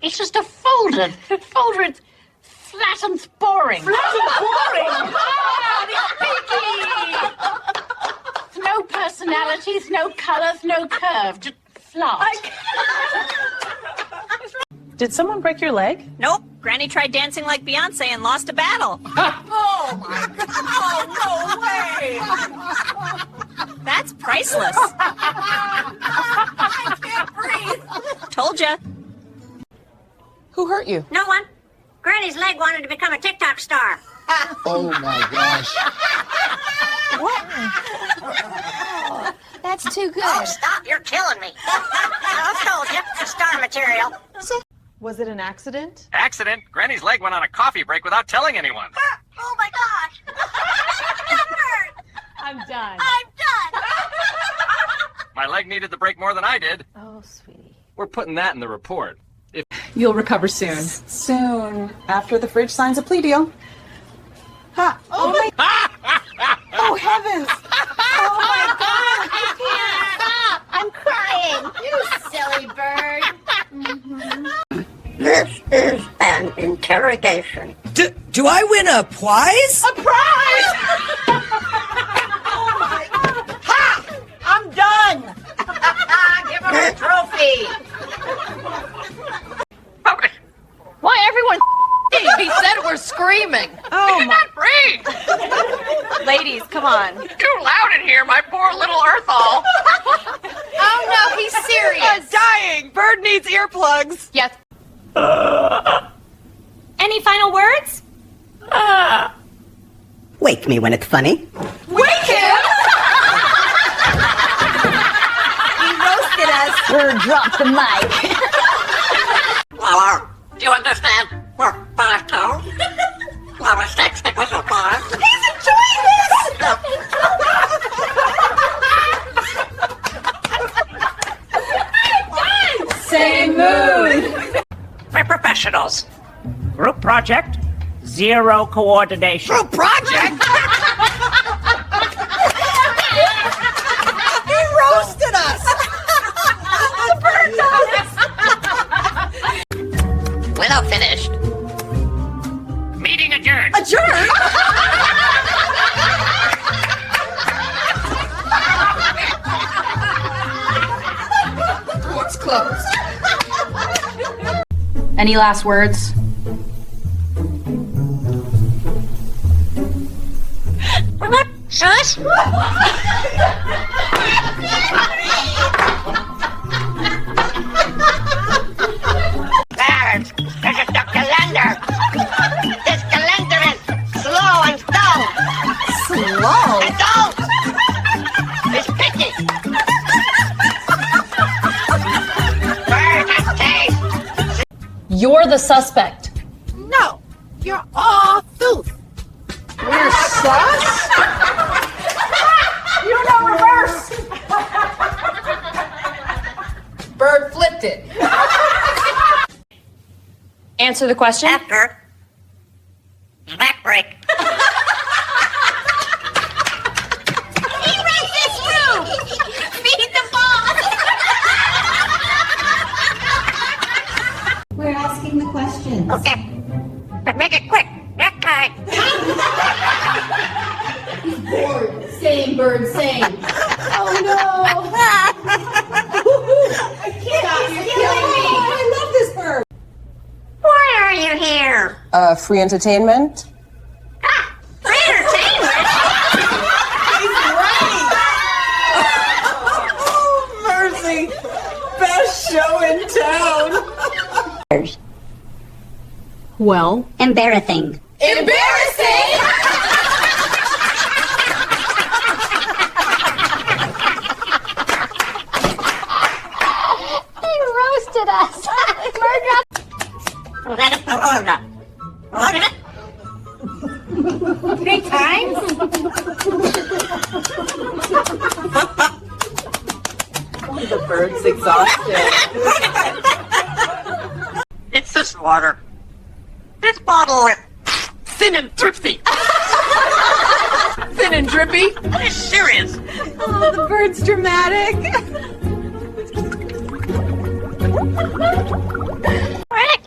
It's just a folder. A folder. It's flat and boring. Flat and boring? It's no personalities, no colours, no curve. Just flat. Did someone break your leg? Nope. Granny tried dancing like Beyonce and lost a battle. Oh, my God. Oh, no way. That's priceless. I can't breathe. Told ya. Who hurt you? No one. Granny's leg wanted to become a TikTok star. Oh my gosh. What? That's too good. Oh, stop. You're killing me. I told you. Star material. Was it an accident? Accident? Granny's leg went on a coffee break without telling anyone. Oh, my gosh. I'm done. I'm done. My leg needed the break more than I did. Oh, sweetie. We're putting that in the report. You'll recover soon. Soon. After the fridge signs a plea deal. Ha! Oh, my... Oh, heavens! Oh, my God! I can't! I'm crying. You silly bird. This is an interrogation. Do I win a prize? A prize! Oh, my God. Ha! I'm done. Give him a trophy. Why everyone he said we're screaming. Oh, my... Not breathe. Ladies, come on. Too loud in here, my poor little Earthall. Oh no, he's serious. Dying! Bird needs earplugs. Yes. Any final words? Wake me when it's funny. Wake him! He roasted us. Bird dropped the mic. Well, do you understand? We're Barto. Our sex was a bar. He's enjoying this! Same mood. We're professionals. Group project, zero coordination. Group project? He roasted us. The bird knows. Well finished. Meeting adjourned. Adjourned? It's closed. Any last words? Shush. Parrot, this is the calendar. This calendar is slow and dull. Slow? And dull. It's picky. Bird has taste. You're the suspect. No, you're all tooth. We're sus? You don't know reverse. Bird flipped it. Answer the question. After that break. He read this too. Feed the boss. We're asking the questions. Okay, but make it quick. Next time. Same bird, same. Oh no! I can't. You're killing me. Oh, I love this bird. Why are you here? Free entertainment? For entertainment? Oh, mercy. Best show in town. Well, Embarrassing. Embarrassing! He roasted us. Three times? The bird's exhausted. It's this water. This bottle is thin and drippy. Thin and drippy. It's serious. Oh, the bird's dramatic. Rick,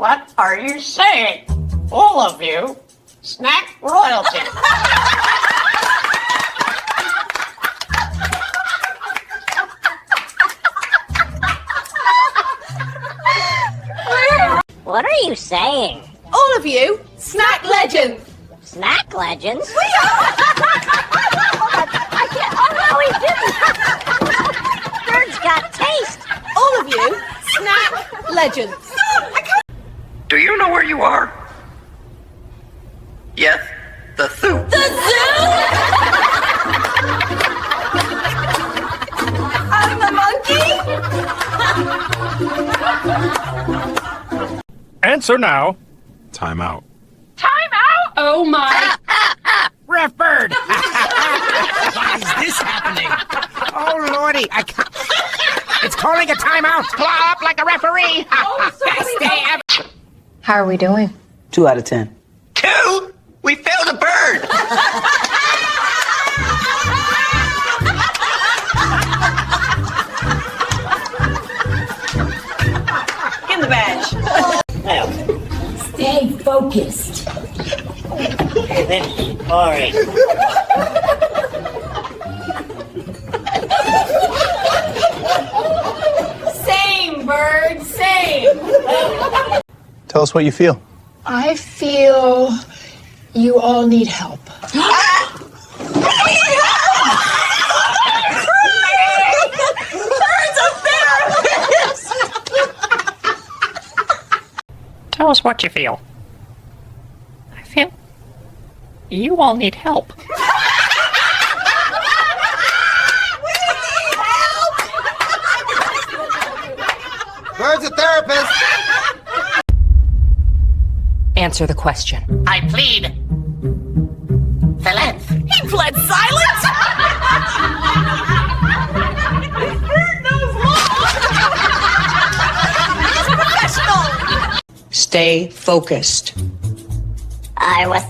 What are you saying? All of you? Snack royalty. What are you saying? All of you, snack legends. Snack legends? Oh, we didn't. Birds got taste. All of you, snack legends. Do you know where you are? Yes, the zoo. The zoo? I'm the monkey? Answer now. Time out. Oh my. Ref bird. Why is this happening? Oh, lordy. I can't. It's calling a timeout. Claw up like a referee. How are we doing? 2 out of 10. 2? We failed a bird. In the badge. Stay focused. Boring. Same, bird, same. Tell us what you feel. I feel you all need help. Tell us what you feel. I feel you all need help. Bird's a therapist. Answer the question. I plead the length. He pled silent. Stay focused. I was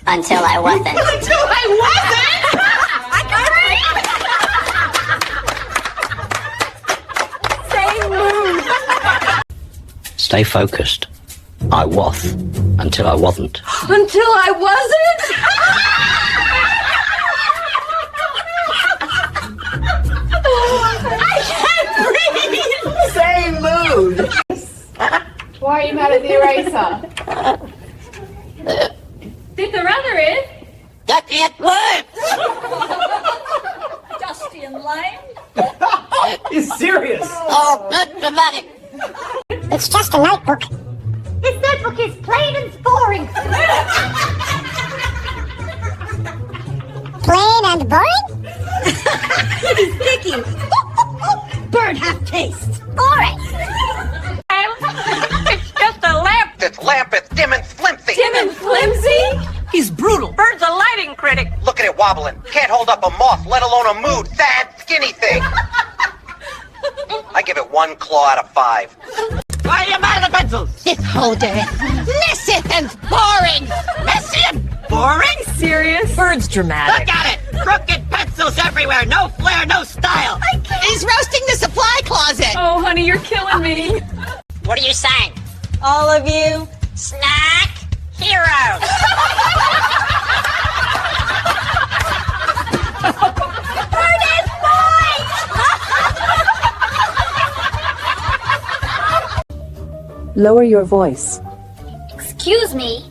until I wasn't. Until I wasn't. Same mood. Stay focused. I was until I wasn't. Until I wasn't. Same mood. Why are you mad at the eraser? Did the runner in? That can't work. Dusty and lame. He's serious. Oh, good dramatic. It's just a notebook. This notebook is plain and boring. Plain and boring? He's picky. Bird have taste. Boring. It's just a lamp. It's lamp, it's dim and flimsy. Dim and flimsy. He's brutal. Bird's a lighting critic. Look at it wobbling. Can't hold up a moth, let alone a mood. Sad, skinny thing. I give it 1 claw out of 5. Why are you mad at the pencils? This whole day. Messy and boring. Messy and boring? Serious? Bird's dramatic. Look at it. Crooked pencils everywhere. No flair, no style. He's roasting the supply closet. Oh, honey, you're killing me. What are you saying? All of you. Snack heroes. Bird is boys. Lower your voice. Excuse me.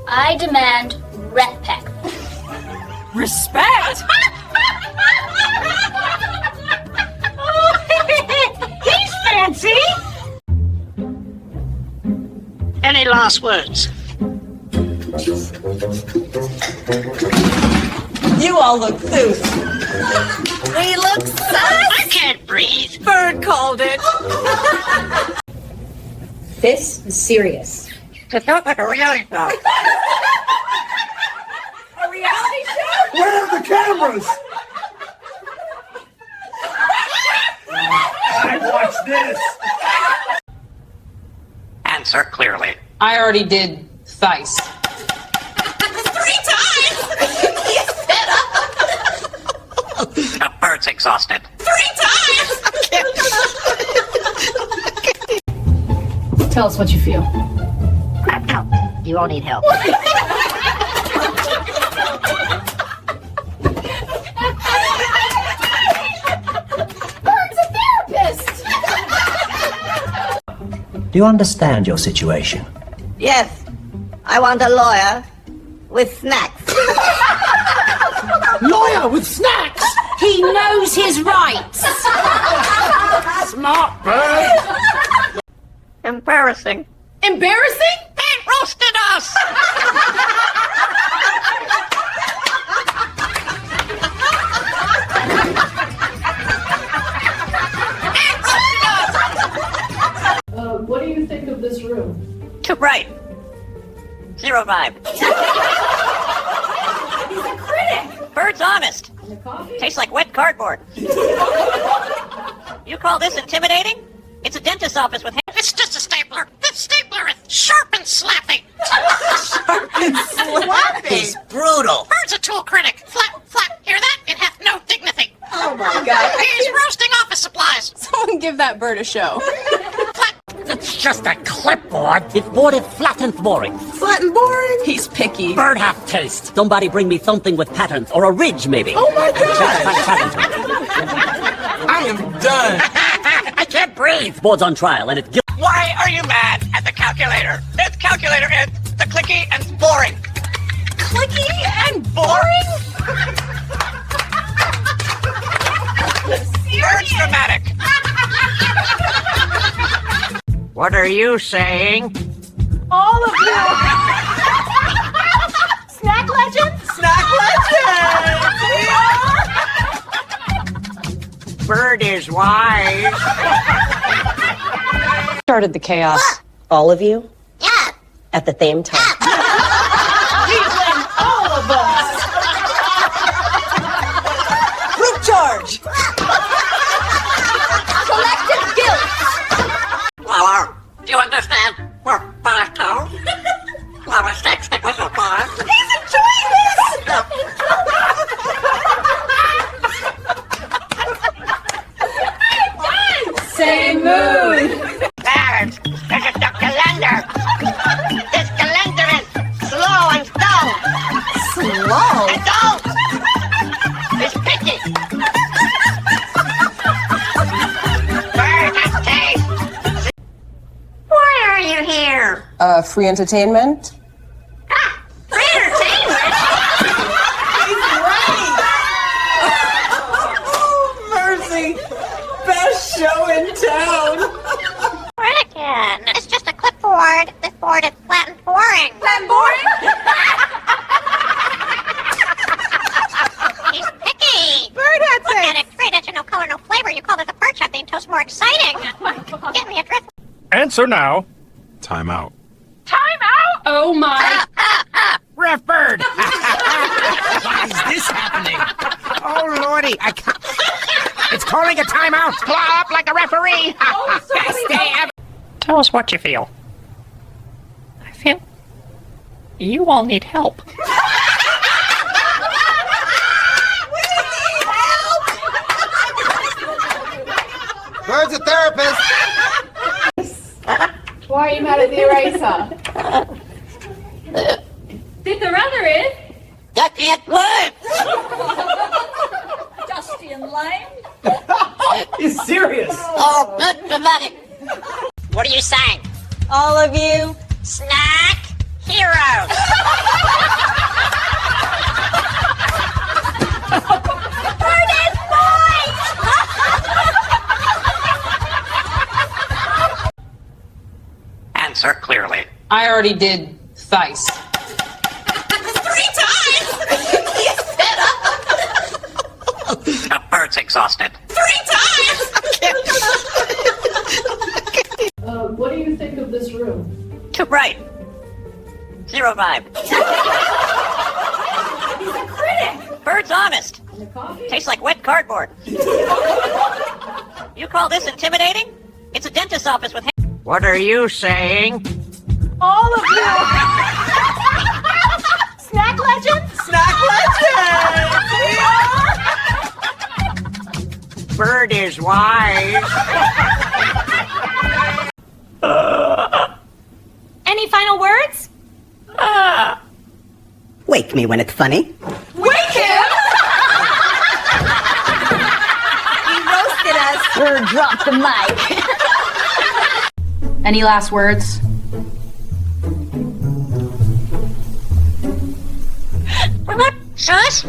I demand respect. Respect. He's fancy. Any last words? You all look loose. We look sus. I can't breathe. Bird called it. This is serious. It felt like a reality show. A reality show? Where are the cameras? I watched this. Answer clearly. I already did thrice. 3 times. The bird's exhausted. 3 times. Tell us what you feel. You won't need help. Bird's a therapist. Do you understand your situation? Yes, I want a lawyer with snacks. Lawyer with snacks! He knows his rights. Smart bird! Embarrassing. Embarrassing? They roasted us! What do you think of this room? Too bright. 0 vibe. He's a critic. Bird's honest. And the coffee? Tastes like wet cardboard. You call this intimidating? It's a dentist's office with hands. It's just a stapler. This stapler is sharp and slappy. He's brutal. Bird's a tool critic. Flap, flap. Hear that? It hath no dignity. Oh my god. He's roasting office supplies. Someone give that bird a show. It's just a clipboard. It's boarded flat and boring. Flat and boring. He's picky. Bird have taste. Somebody bring me something with patterns, or a ridge maybe. Oh my god. I am done. I can't breathe. Board's on trial and it's guilty. Why are you mad at the calculator? This calculator is the clicky and boring. Clicky and boring? Bird's dramatic. What are you saying? All of you. Snack legend? Snack legend! Bird is wise. Started the chaos. All of you? Yeah. At the same time. All of us! Group charge! Collective guilt. Flower, do you understand? We're back now. Flower sticks, stick with the fire. He's enjoying this! Same mood! Parrot, this is the calendar. This calendar is slow and dull. Slow? And dull. It's picky. Bird has taste. Why are you here? Free entertainment? For entertainment? Mercy! Best show in town! Again. It's just a clipboard. This board is flat and boring. Flat and boring? He's picky. Bird had Look at it. Great edge and no color, no flavor. You call this a bird shot thing toast more exciting. Get me a drift. Answer now. Time out. Oh my. Ref Bird! Why is this happening? Oh, Lordy, I can't. It's calling a timeout. Claw up like a referee. Best day ever. Tell us what you feel. I feel you all need help. Bird's a therapist. Why are you mad at the eraser? Did the runner in? That can't work. Dusty and lame. He's serious. Oh, good dramatic. What are you saying? All of you. Snack heroes. Bird is mine. Answer clearly. I already did Thice. 3 times. The bird's exhausted. 3 times. What do you think of this room? Too bright. 0 vibe. He's a critic. Bird's honest. And the coffee? Tastes like wet cardboard. You call this intimidating? It's a dentist's office with hands. What are you saying? All of you! Snack legend? Snack legend! Bird is wise. wake me when it's funny. Wake him! He roasted us. Bird dropped the mic. Any last words? Shush!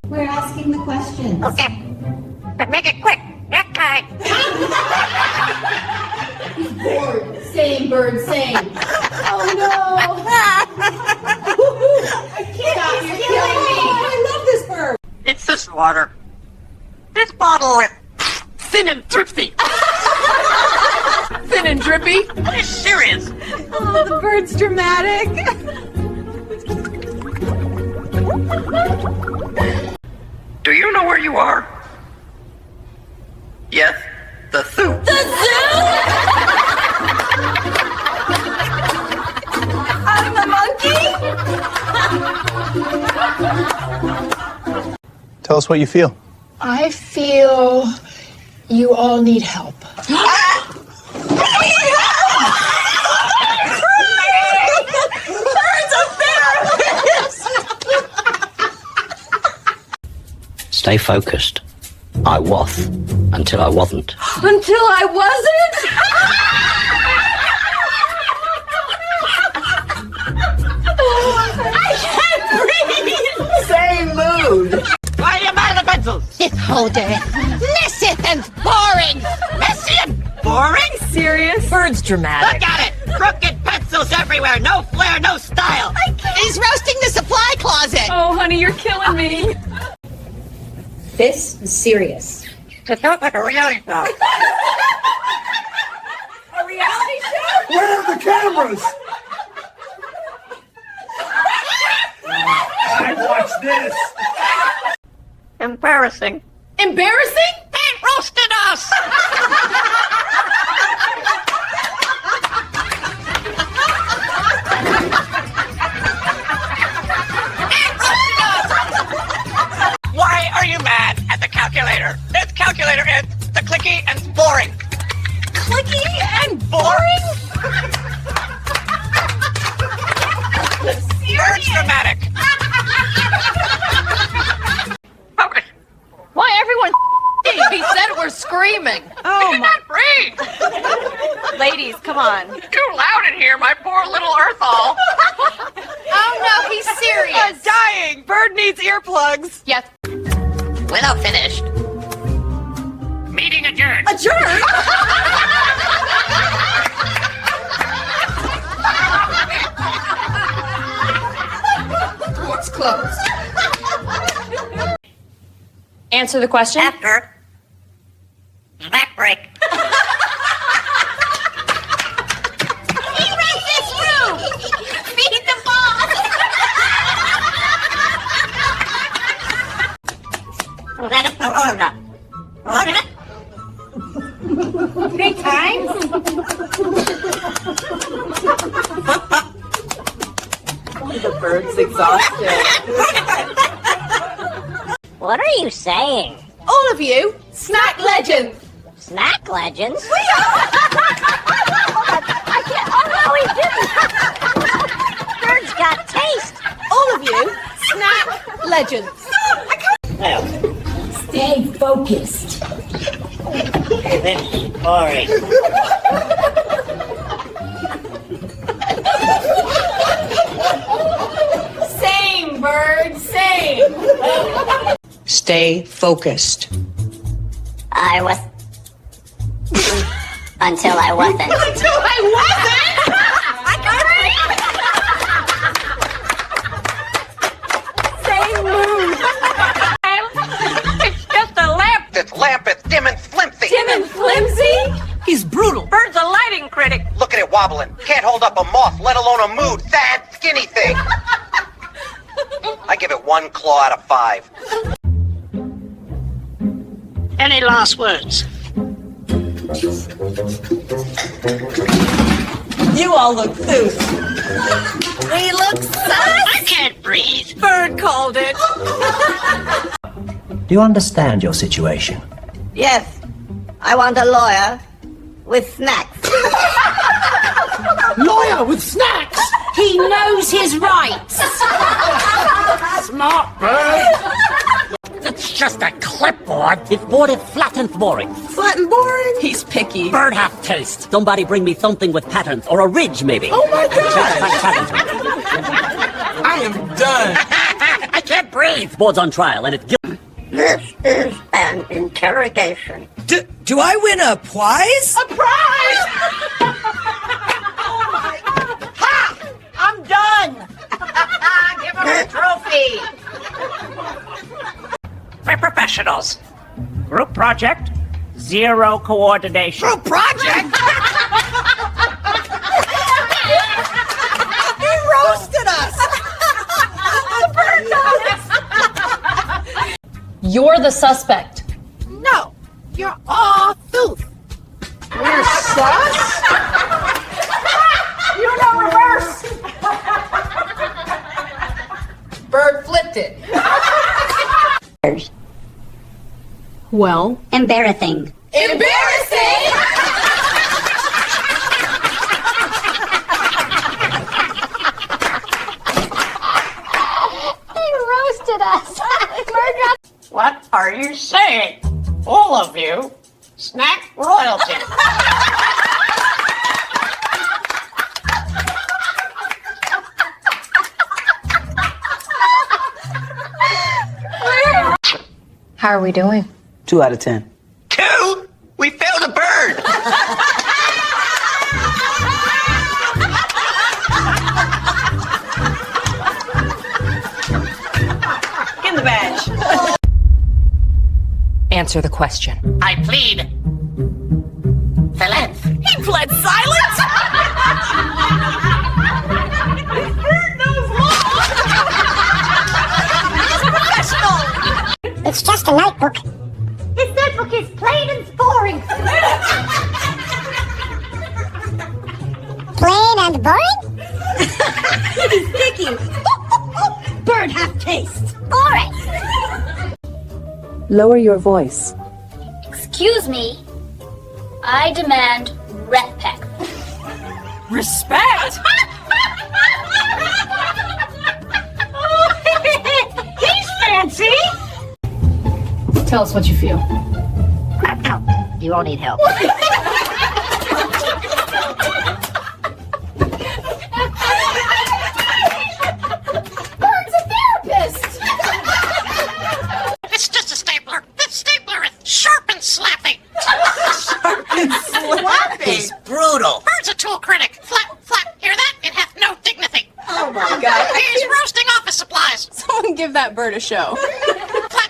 We're asking the questions. Okay. But make it quick. Okay. Same, bird, same. Oh no! I can't. You're killing me. Oh, I love this bird. It's this water. This bottle is thin and thrifty. Thin and drippy. What is serious? Oh, the bird's dramatic. Do you know where you are? Yes, the zoo. The zoo? I'm a monkey? Tell us what you feel. I feel you all need help. Stay focused. I was until I wasn't. Until I wasn't? I can't breathe! Same mood. Why are you mad at the pencils? This whole day. Messy and boring. Messy and boring? Serious? Bird's dramatic. Look at it! Crooked pencils everywhere. No flair, no style. He's roasting the supply closet. Oh, honey, you're killing me. This is serious. It sounds like a reality show. A reality show? Where are the cameras? I watched this. Embarrassing. Embarrassing? They roasted us! Why are you mad at the calculator? This calculator is the clicky and boring. Clicky and boring? Bird's dramatic. Focus. Why everyone he said we're screaming. Oh my. Not breathe. Ladies, come on. Too loud in here, my poor little earthall. Oh no, he's serious. Dying. Bird needs earplugs. Yes. Well finished. Meeting adjourned. Adjourn? It's closed. Answer the question. After that break. He ran this room. Feed the boss. Three times? The bird's exhausted. What are you saying? All of you, snack legends. Snack legends? We are. I can't. Oh no, he didn't. Bird's got taste. All of you, snack legends. Stay focused. It's boring. Same, bird, same. Stay focused. I was. Until I wasn't. Until I wasn't. I can't breathe. Same mood. It's just a lamp. This lamp is dim and flimsy. Dim and flimsy. He's brutal. Bird's a lighting critic. Look at it wobbling. Can't hold up a moth, let alone a mood. Sad, skinny thing. I give it 1 claw out of 5. Any last words? You all look loose. We look sus. I can't breathe. Bird called it. Do you understand your situation? Yes. I want a lawyer with snacks. Lawyer with snacks! He knows his rights. Smart bird! It's just a clipboard. It's boarded flat and boring. Flat and boring? He's picky. Bird have taste. Somebody bring me something with patterns, or a ridge maybe. Oh my God! I am done. I can't breathe. Board's on trial and it's guilty. This is an interrogation. Do I win a prize? A prize! Ha! I'm done! Give him a trophy! We're professionals. Group project, zero coordination. Group project? He roasted us! The bird knows! You're the suspect. No, you're all filth. We're sus? You know reverse. Bird flipped it. Well, Embarrassing. Embarrassing! He roasted us. What are you saying? All of you? Snack royalty. how are we doing? 2 out of 10. 2? We failed a bird! In the badge. Answer the question. I plead. Philanthropy. He pled silence? This bird knows law! He's a professional! It's just a notebook. This notebook is plain and boring. Plain and boring? He's picky. Bird have taste. Boring. Lower your voice. Excuse me. I demand respect. Respect? He's fancy! Tell us what you feel. You won't need help. Bird's a therapist! It's just a stapler. This stapler is sharp and slappy. Slapping! Brutal. Bird's a tool critic. Flap, flap. Hear that? It hath no dignity. Oh my God. He's roasting office supplies. Someone give that bird a show.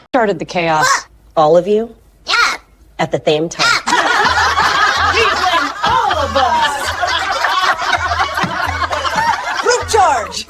Started the chaos. All of you? Yeah. At the same time. He's letting all of us. Group charge.